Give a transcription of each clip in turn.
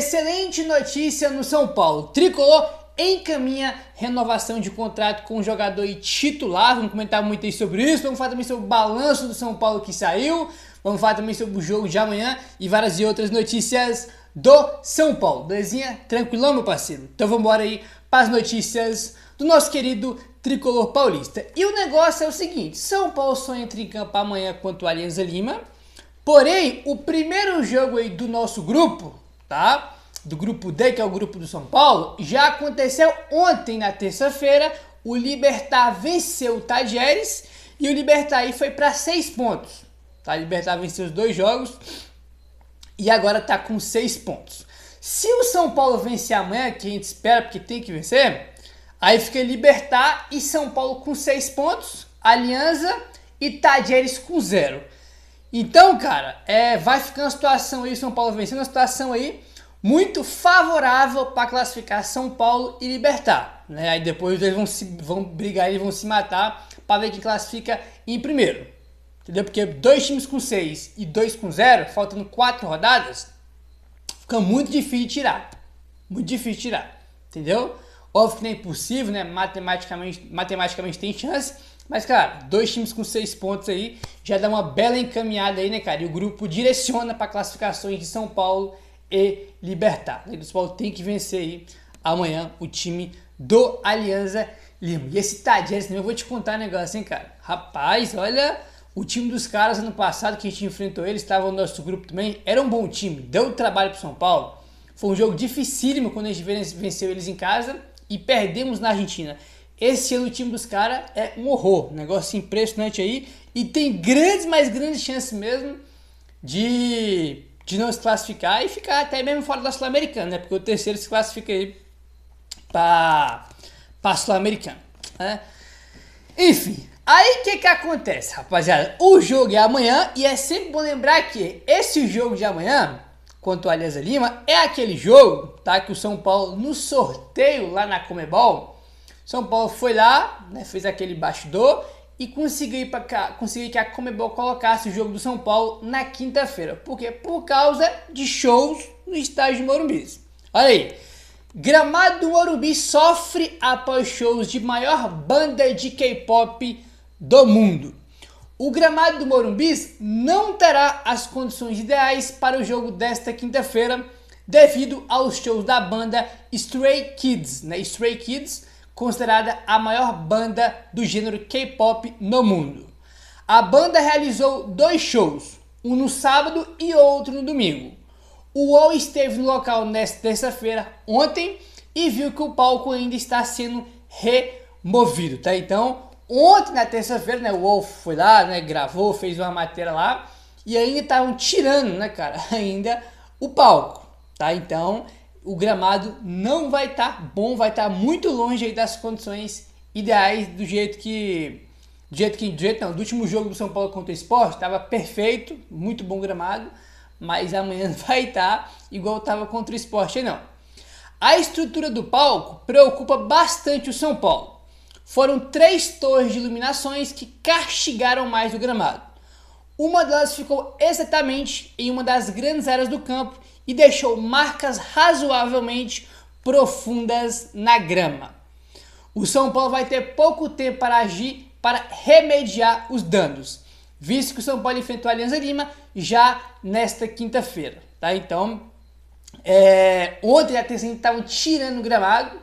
Excelente notícia no São Paulo. Tricolor encaminha renovação de contrato com o jogador titular. Vamos comentar muito aí sobre isso. Vamos falar também sobre o balanço do São Paulo que saiu. Vamos falar também sobre o jogo de amanhã e várias outras notícias do São Paulo. Belezinha? Tranquilão, meu parceiro? Então vamos embora aí para as notícias do nosso querido Tricolor paulista. E o negócio é o seguinte: São Paulo só entra em campo amanhã contra o Alianza Lima. Porém, o primeiro jogo aí do nosso grupo, tá? Do grupo D, que é o grupo do São Paulo, já aconteceu ontem, na terça-feira. O Libertad venceu o Tajeres e o Libertad aí foi para 6 pontos. Tá? O Libertad venceu os 2 jogos e agora tá com 6 pontos. Se o São Paulo vencer amanhã, que a gente espera porque tem que vencer, aí fica Libertad e São Paulo com 6 pontos, Alianza e Tajeres com 0. Então, cara, vai ficar uma situação aí, São Paulo vencendo, uma situação aí muito favorável para classificar São Paulo e Libertad, né? Aí depois eles vão brigar e vão se matar para ver quem classifica em primeiro, entendeu? Porque 2 times com 6 e 2 com 0, faltando 4 rodadas, fica muito difícil de tirar, entendeu? Óbvio que não é impossível, né? Matematicamente tem chance. Mas, cara, 2 times com 6 pontos aí já dá uma bela encaminhada aí, né, cara? E o grupo direciona para classificações de São Paulo e Libertad. O São Paulo tem que vencer aí amanhã o time do Alianza Lima. E esse Tajeres também, eu vou te contar um negócio, hein, cara? Rapaz, olha, o time dos caras ano passado que a gente enfrentou eles, estava no nosso grupo também, era um bom time, deu trabalho pro São Paulo. Foi um jogo dificílimo quando a gente venceu eles em casa e perdemos na Argentina. Esse ano o time dos caras é um horror, um negócio impressionante aí. E tem grandes chances mesmo de não se classificar e ficar até mesmo fora da Sul-Americana, né? Porque o terceiro se classifica aí para a Sul-Americana, né? Enfim, aí o que acontece, rapaziada? O jogo é amanhã e é sempre bom lembrar que esse jogo de amanhã contra o Alianza Lima é aquele jogo, tá? Que o São Paulo no sorteio lá na Conmebol, São Paulo foi lá, né, fez aquele bastidor e conseguiu que a Conmebol colocasse o jogo do São Paulo na quinta-feira. Por quê? Por causa de shows no estádio do Morumbi. Olha aí, gramado do Morumbi sofre após shows de maior banda de K-pop do mundo. O gramado do Morumbi não terá as condições ideais para o jogo desta quinta-feira devido aos shows da banda Stray Kids, né? Stray Kids, considerada a maior banda do gênero K-pop no mundo. A banda realizou 2 shows, um no sábado e outro no domingo. O UOL esteve no local nesta terça-feira, ontem, e viu que o palco ainda está sendo removido, tá? Então, ontem na terça-feira, né, o UOL foi lá, né, gravou, fez uma matéria lá, e ainda estavam tirando, né, cara, ainda o palco, tá? Então, o gramado não vai estar bom, vai estar muito longe aí das condições ideais do último jogo do São Paulo contra o Sport, estava perfeito, muito bom gramado, mas amanhã não vai estar igual estava contra o Sport, não. A estrutura do palco preocupa bastante o São Paulo. Foram 3 torres de iluminações que castigaram mais o gramado. Uma delas ficou exatamente em uma das grandes áreas do campo e deixou marcas razoavelmente profundas na grama. O São Paulo vai ter pouco tempo para agir para remediar os danos, visto que o São Paulo enfrentou a Alianza Lima já nesta quinta-feira, tá? Então, ontem a terça estavam tirando o gramado,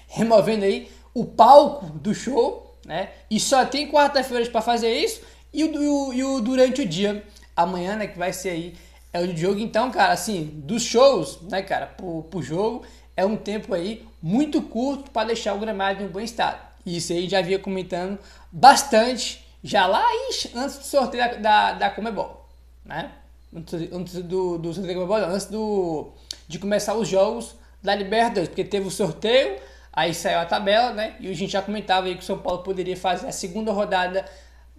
removendo aí o palco do show, né? E só tem quarta-feira para fazer isso e o durante o dia. Amanhã, né, que vai ser aí, é o jogo. Então, cara, assim, dos shows, né, cara, pro jogo, é um tempo aí muito curto para deixar o gramado em um bom estado. E isso aí já vinha comentando bastante, já lá antes do sorteio da Conmebol, né? Antes do sorteio da Conmebol, não, antes de começar os jogos da Libertadores, porque teve o sorteio, aí saiu a tabela, né? E a gente já comentava aí que o São Paulo poderia fazer a segunda rodada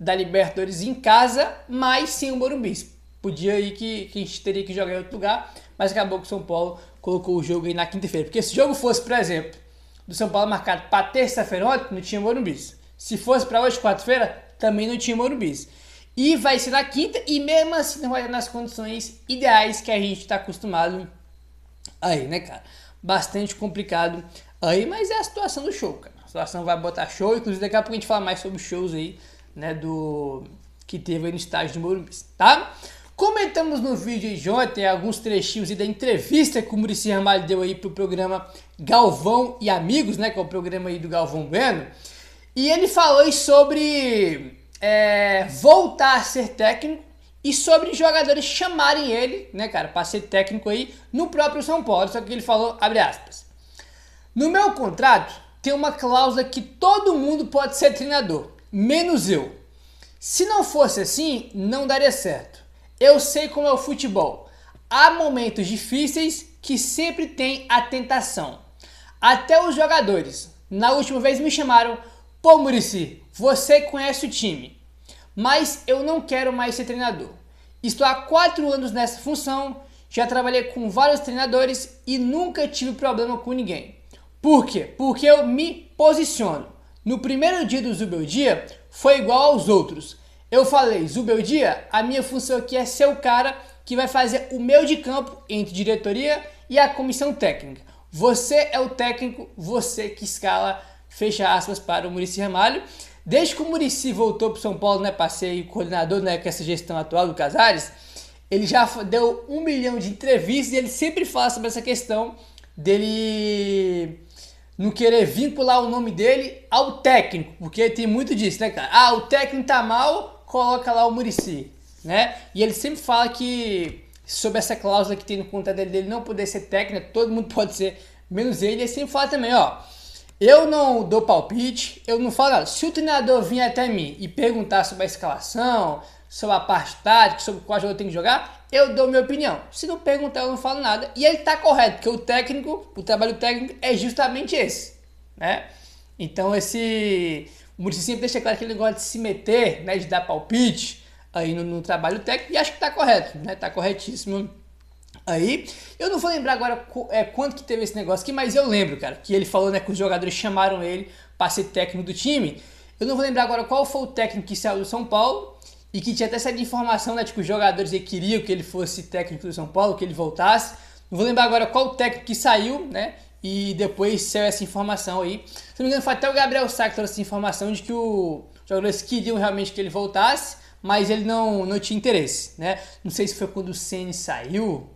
da Libertadores em casa, mas sem o Morumbi. Podia aí que a gente teria que jogar em outro lugar, mas acabou que o São Paulo colocou o jogo aí na quinta-feira. Porque se o jogo fosse, por exemplo, do São Paulo marcado para terça-feira ontem, não tinha Morumbi. Se fosse para hoje, quarta-feira, também não tinha Morumbi. e vai ser na quinta, e mesmo assim não vai estar nas condições ideais que a gente está acostumado aí, né, cara? Bastante complicado aí, mas é a situação do show, cara. A situação vai botar show, inclusive daqui a pouco a gente fala mais sobre os shows aí, né, do que teve aí no estádio de Morumbi, tá? Comentamos no vídeo de ontem alguns trechinhos aí da entrevista que o Muricy Ramalho deu aí pro programa Galvão e Amigos, né, que é o programa aí do Galvão Bueno, e ele falou aí sobre voltar a ser técnico e sobre jogadores chamarem ele, né, cara, para ser técnico aí no próprio São Paulo. Só que ele falou, abre aspas, no meu contrato tem uma cláusula que todo mundo pode ser treinador, menos eu. Se não fosse assim, não daria certo. Eu sei como é o futebol. Há momentos difíceis que sempre tem a tentação. Até os jogadores, na última vez me chamaram, pô Muricy, você conhece o time, mas eu não quero mais ser treinador. Estou há 4 anos nessa função, já trabalhei com vários treinadores e nunca tive problema com ninguém. Por quê? Porque eu me posiciono. No primeiro dia do Zubeldia, foi igual aos outros. Eu falei, Zubeldia, a minha função aqui é ser o cara que vai fazer o meio de campo entre diretoria e a comissão técnica. Você é o técnico, você que escala, fecha aspas, para o Muricy Ramalho. Desde que o Muricy voltou para o São Paulo, né, para ser coordenador, né, com essa gestão atual do Casares, ele já deu 1 milhão de entrevistas e ele sempre fala sobre essa questão dele não querer vincular o nome dele ao técnico, porque tem muito disso, né, cara? Ah, o técnico tá mal, coloca lá o Muricy, né? E ele sempre fala que sobre essa cláusula que tem no contrato dele não poder ser técnico, todo mundo pode ser, menos ele. Ele sempre fala também, ó, eu não dou palpite, eu não falo nada. Se o treinador vir até mim e perguntar sobre a escalação, sobre a parte tática, sobre qual jogo eu tenho que jogar, eu dou minha opinião. Se não perguntar, eu não falo nada. E ele tá correto, porque o trabalho técnico é justamente esse, né? Então o Muricy sempre deixa claro que ele gosta de se meter, né, de dar palpite aí no trabalho técnico, e acho que tá correto, né? Tá corretíssimo aí. Eu não vou lembrar agora quanto que teve esse negócio aqui, mas eu lembro, cara, que ele falou, né, que os jogadores chamaram ele para ser técnico do time. Eu não vou lembrar agora qual foi o técnico que saiu do São Paulo e que tinha até essa informação, né, de que os jogadores queriam que ele fosse técnico do São Paulo, que ele voltasse. Não vou lembrar agora qual o técnico que saiu, né, e depois saiu essa informação aí. Se não me engano, foi até o Gabriel Sá que trouxe essa informação de que os jogadores queriam realmente que ele voltasse, mas ele não tinha interesse, né. Não sei se foi quando o Ceni saiu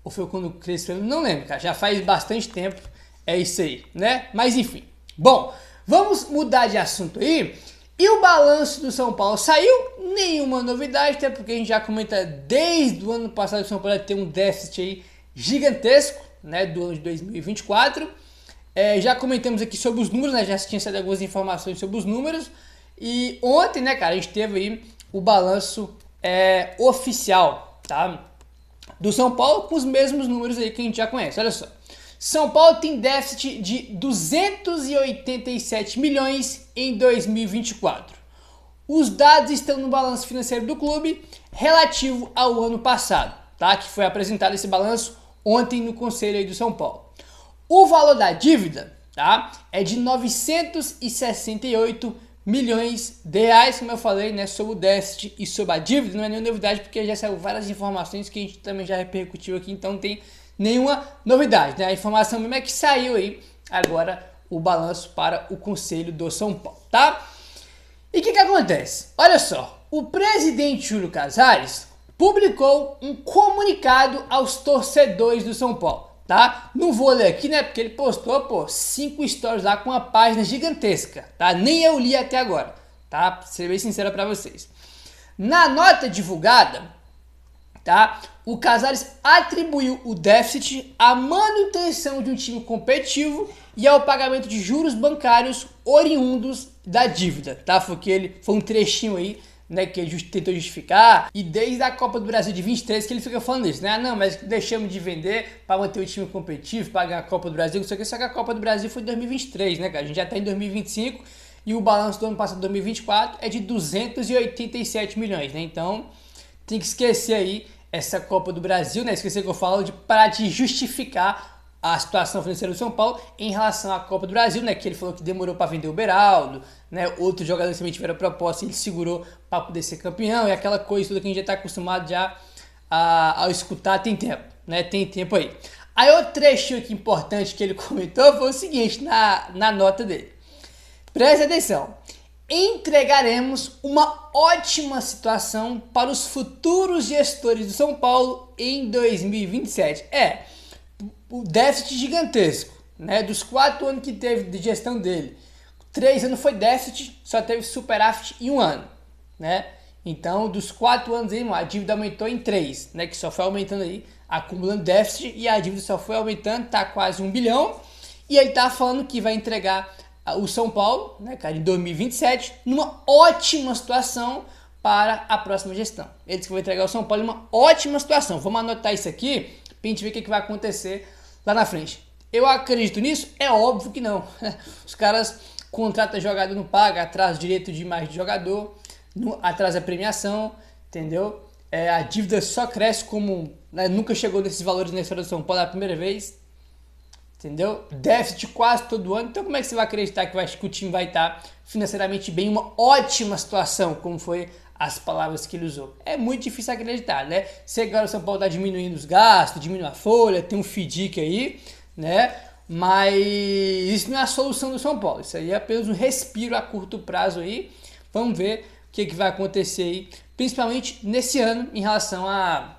ou foi quando o Crespo, não lembro, cara, já faz bastante tempo, é isso aí, né, mas enfim. Bom, vamos mudar de assunto aí. E o balanço do São Paulo saiu, nenhuma novidade, até porque a gente já comenta desde o ano passado que o São Paulo tem um déficit aí gigantesco, né, do ano de 2024. Já comentamos aqui sobre os números, né, já tinha saído algumas informações sobre os números. E ontem, né, cara, a gente teve aí o balanço oficial, tá, do São Paulo com os mesmos números aí que a gente já conhece. Olha só. São Paulo tem déficit de 287 milhões em 2024. Os dados estão no balanço financeiro do clube relativo ao ano passado, tá? Que foi apresentado esse balanço ontem no Conselho aí do São Paulo. O valor da dívida, tá, é de 968 milhões de reais, como eu falei, né, sobre o déficit e sobre a dívida. Não é nenhuma novidade, porque já saiu várias informações que a gente também já repercutiu aqui, então não tem nenhuma novidade, né? A informação mesmo é que saiu aí agora o balanço para o Conselho do São Paulo, tá? E o que acontece? Olha só, o presidente Júlio Casares publicou um comunicado aos torcedores do São Paulo, tá? Não vou ler aqui, né, porque ele postou, 5 stories lá com uma página gigantesca, tá? Nem eu li até agora, tá? Pra ser bem sincero para vocês. Na nota divulgada, tá, o Casares atribuiu o déficit à manutenção de um time competitivo e ao pagamento de juros bancários oriundos da dívida, tá? Foi um trechinho aí, né, que ele tentou justificar, e desde a Copa do Brasil de 23 que ele fica falando isso, né? Ah, não, mas deixamos de vender para manter o time competitivo, pagar a Copa do Brasil, não sei o que, só que a Copa do Brasil foi em 2023, né, cara? A gente já tá em 2025 e o balanço do ano passado, 2024, é de 287 milhões, né? Então, tem que esquecer aí essa Copa do Brasil, né? Esquecer que eu falo para te justificar a situação financeira do São Paulo em relação à Copa do Brasil, né, que ele falou que demorou para vender o Beraldo, né, outros jogadores também tiveram proposta e ele segurou para poder ser campeão, e aquela coisa toda que a gente já está acostumado já ao escutar tem tempo, né, tem tempo aí. Aí outro trechinho aqui importante que ele comentou foi o seguinte, na nota dele. Preste atenção. Entregaremos uma ótima situação para os futuros gestores do São Paulo em 2027. O déficit gigantesco, né? Dos 4 anos que teve de gestão dele, 3 anos foi déficit, só teve superávit em 1 ano, né? Então, dos 4 anos aí, a dívida aumentou em 3, né? Que só foi aumentando aí, acumulando déficit, e a dívida só foi aumentando, tá quase 1 bilhão. E ele tá falando que vai entregar o São Paulo, né, cara, em 2027, numa ótima situação para a próxima gestão. Ele disse que vai entregar o São Paulo em uma ótima situação. Vamos anotar isso aqui pra gente ver o que vai acontecer lá na frente. Eu acredito nisso? É óbvio que não. Os caras contratam jogador, não pagam, atrasa o direito de imagem de jogador, atrasa a premiação, entendeu? A dívida só cresce como, né, nunca chegou nesses valores na história do São Paulo, é a primeira vez. Entendeu? Déficit quase todo ano. Então como é que você vai acreditar que o time vai estar financeiramente bem, uma ótima situação, como foi as palavras que ele usou? É muito difícil acreditar, né? Se agora o São Paulo está diminuindo os gastos, diminuindo a folha, tem um FDIC aí, né? Mas isso não é a solução do São Paulo. Isso aí é apenas um respiro a curto prazo aí. Vamos ver o que vai acontecer aí, principalmente nesse ano, em relação à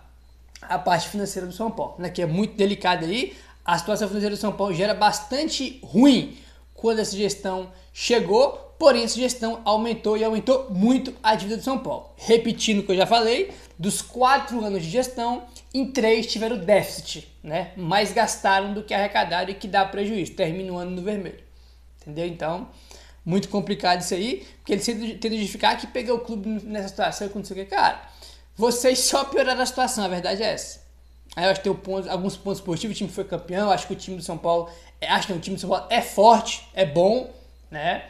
parte financeira do São Paulo, né? Que é muito delicada aí. A situação financeira do São Paulo já era bastante ruim quando essa gestão chegou, porém essa gestão aumentou e aumentou muito a dívida do São Paulo. Repetindo o que eu já falei, dos 4 anos de gestão, em 3 tiveram déficit, né? Mais gastaram do que arrecadaram e que dá prejuízo, termina o ano no vermelho. Entendeu? Então, muito complicado isso aí, porque ele tenta justificar que pegou o clube nessa situação e aconteceu o que, cara, vocês só pioraram a situação, a verdade é essa. Aí eu acho que tem alguns pontos positivos, o time foi campeão, acho que o time do São Paulo, o time do São Paulo é forte, é bom, né?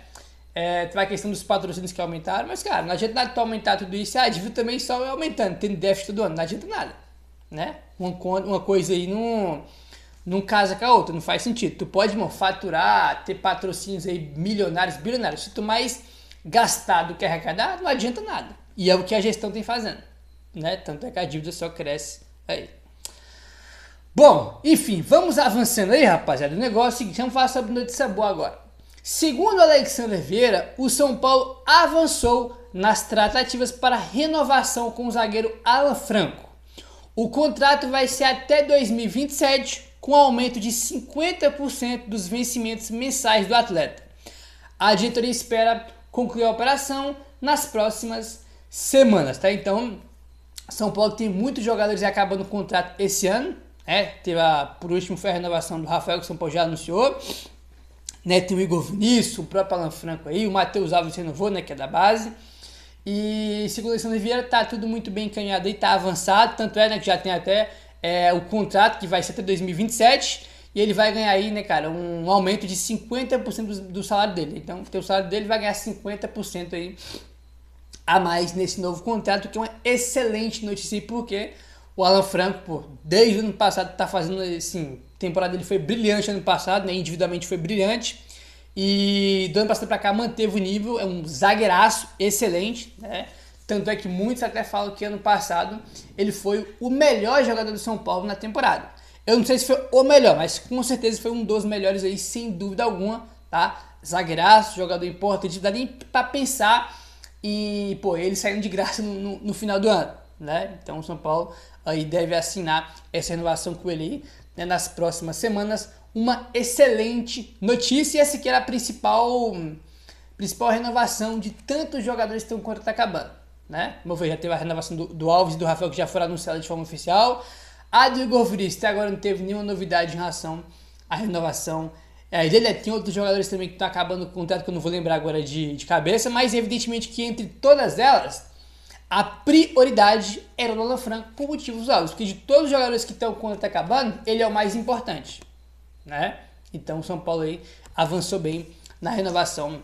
Tem a questão dos patrocínios que aumentaram, mas cara, não adianta nada tu aumentar tudo isso, a dívida também só vai aumentando, tendo déficit todo ano, não adianta nada, né? Uma coisa aí não casa com a outra, não faz sentido. Tu pode, irmão, faturar, ter patrocínios aí milionários, bilionários, se tu mais gastar do que arrecadar, não adianta nada. E é o que a gestão tem fazendo, né? Tanto é que a dívida só cresce aí. Bom, enfim, vamos avançando aí, rapaziada. O negócio é o seguinte, vamos falar sobre notícia boa agora. Segundo Alexander Vieira, o São Paulo avançou nas tratativas para renovação com o zagueiro Alan Franco. O contrato vai ser até 2027, com aumento de 50% dos vencimentos mensais do atleta. A diretoria espera concluir a operação nas próximas semanas, tá? Então, São Paulo tem muitos jogadores acabando o contrato esse ano. Por último foi a renovação do Rafael, que o São Paulo já anunciou, né? Tem o Igor Vinícius, o próprio Alan Franco aí, o Matheus Alves renovou, né, que é da base. E segundo o Alexandre Vieira, tá tudo muito bem encaminhado aí, tá avançado, tanto é, né, que já tem até o contrato que vai ser até 2027, e ele vai ganhar aí, né, cara, um aumento de 50% do salário dele. Então, o salário dele vai ganhar 50% aí a mais nesse novo contrato, que é uma excelente notícia, porque o Alan Franco, desde o ano passado, tá fazendo, assim, a temporada dele foi brilhante ano passado, né, individualmente foi brilhante, e do ano passado pra cá manteve o nível, é um zagueiraço excelente, né, tanto é que muitos até falam que ano passado ele foi o melhor jogador do São Paulo na temporada. Eu não sei se foi o melhor, mas com certeza foi um dos melhores aí, sem dúvida alguma, tá, zagueiraço, jogador importante, não dá nem pra pensar, e, ele saindo de graça no final do ano, né, então o São Paulo aí deve assinar essa renovação com ele aí, né, nas próximas semanas. Uma excelente notícia, e essa aqui era a principal renovação de tantos jogadores que estão com o contrato acabando, né? Como eu falei, já teve a renovação do Alves e do Rafael, que já foram anunciadas de forma oficial. A do Igor Vinícius até agora não teve nenhuma novidade em relação à renovação dele. Tem outros jogadores também que estão acabando com o contrato, que eu não vou lembrar agora de cabeça, mas evidentemente que entre todas elas, a prioridade era o Alan Franco por motivos óbvios, porque de todos os jogadores que estão com o contrato acabando, ele é o mais importante, né? Então o São Paulo aí avançou bem na renovação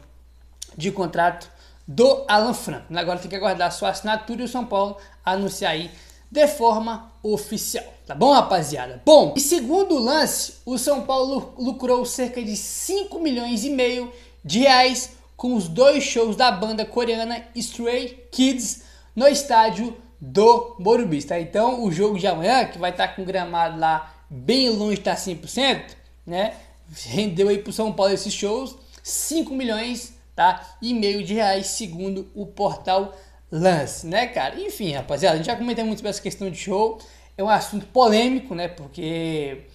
de contrato do Alan Franco. Agora tem que aguardar a sua assinatura e o São Paulo anunciar aí de forma oficial, tá bom, rapaziada? Bom, e segundo lance, o São Paulo lucrou cerca de 5 milhões e meio de reais com os 2 shows da banda coreana Stray Kids no estádio do Morumbi, tá? Então o jogo de amanhã, que vai estar com o gramado lá bem longe de estar 100%, né? Rendeu aí pro São Paulo esses shows 5 milhões, tá? E meio de reais, segundo o portal Lance, né, cara? Enfim, rapaziada, a gente já comentou muito sobre essa questão de show. É um assunto polêmico, né? Porque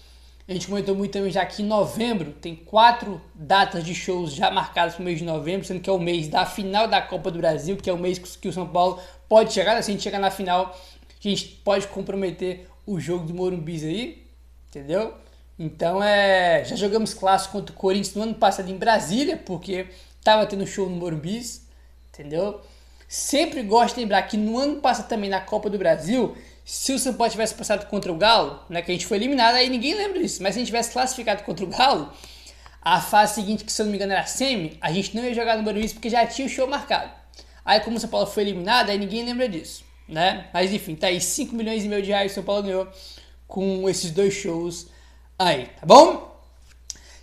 a gente comentou muito também já que em novembro tem 4 datas de shows já marcadas para o mês de novembro, sendo que é o mês da final da Copa do Brasil, que é o mês que o São Paulo pode chegar, né? Se a gente chegar na final, a gente pode comprometer o jogo do Morumbi aí, entendeu? Então já jogamos clássico contra o Corinthians no ano passado em Brasília, porque tava tendo show no Morumbi, entendeu? Sempre gosto de lembrar que no ano passado também na Copa do Brasil, se o São Paulo tivesse passado contra o Galo, né, que a gente foi eliminado, aí ninguém lembra disso, mas se a gente tivesse classificado contra o Galo, a fase seguinte, que se eu não me engano era semi, a gente não ia jogar no Morumbi porque já tinha o show marcado. Aí como o São Paulo foi eliminado, aí ninguém lembra disso, né? Mas enfim, tá aí 5 milhões e meio de reais que o São Paulo ganhou com esses 2 shows aí, tá bom?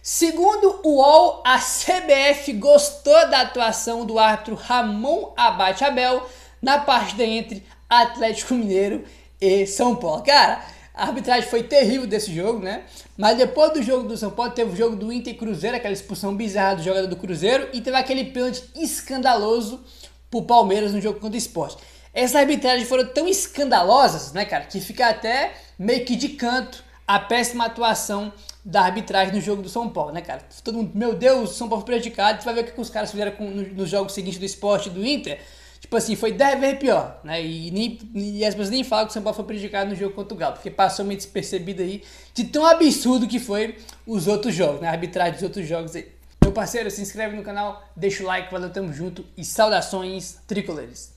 Segundo o UOL, a CBF gostou da atuação do árbitro Ramon Abate Abel na partida entre Atlético Mineiro e São Paulo. Cara, a arbitragem foi terrível desse jogo, né? Mas depois do jogo do São Paulo, teve o jogo do Inter e Cruzeiro, aquela expulsão bizarra do jogador do Cruzeiro, e teve aquele pênalti escandaloso pro Palmeiras no jogo contra o Sport. Essas arbitragens foram tão escandalosas, né, cara, que fica até meio que de canto a péssima atuação da arbitragem no jogo do São Paulo, né, cara? Todo mundo, meu Deus, o São Paulo foi prejudicado. Você vai ver o que os caras fizeram nos jogos seguintes do Sport e do Inter. Tipo assim, foi 10 vezes pior, né? E as pessoas nem falam que o São Paulo foi prejudicado no jogo contra o Galo, porque passou meio despercebido aí de tão absurdo que foi os outros jogos, né? A arbitragem dos outros jogos aí. Meu parceiro, se inscreve no canal, deixa o like, valeu, tamo junto e saudações tricolores.